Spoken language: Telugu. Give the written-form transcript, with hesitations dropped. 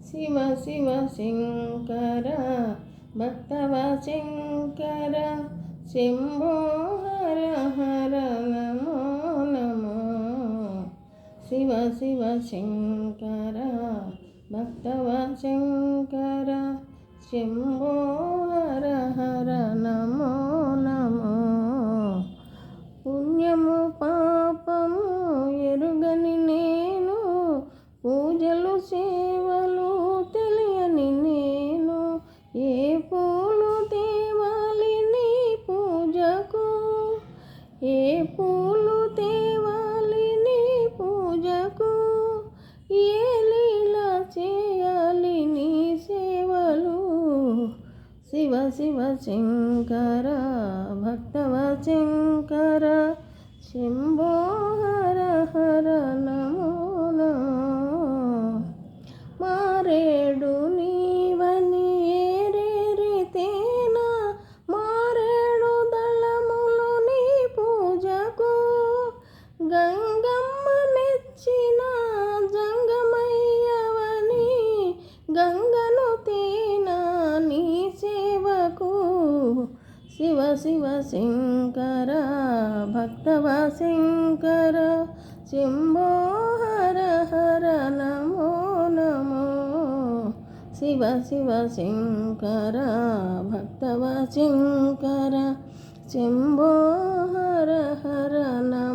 శివ శివ శంకర భక్తవ శంకర శంభో హర హర నమో నమో. శివ శివ శంకర భక్తవ శంకర శంభో హర హర నమో నమో. పుణ్యము పాపము ఎరుగని నేను, పూజలు సేవలు తెలియని నేను, ఏ పూలు తేవాలి నీ పూజకు, ఏ పూలు తేవాలి నీ పూజకు, ఏ లీలా చేయాలి నీ సేవలు. శివ శివ శంకర భక్తవ శంకర శంభో హర హర నమో నమో. మారేడు నీవని ఏరేరితేనా, మారేడు దళములు నీ పూజకు, గంగమ్మ మెచ్చిన జంగమయ్యవని, గంగను తేనా నీ సేవకు. శివ శివ శంకర భక్తవ శంకర శంభో హర హర నమో నమో. శివ శివ శంకర భక్తవ శంకర శంభో హర హర నమో.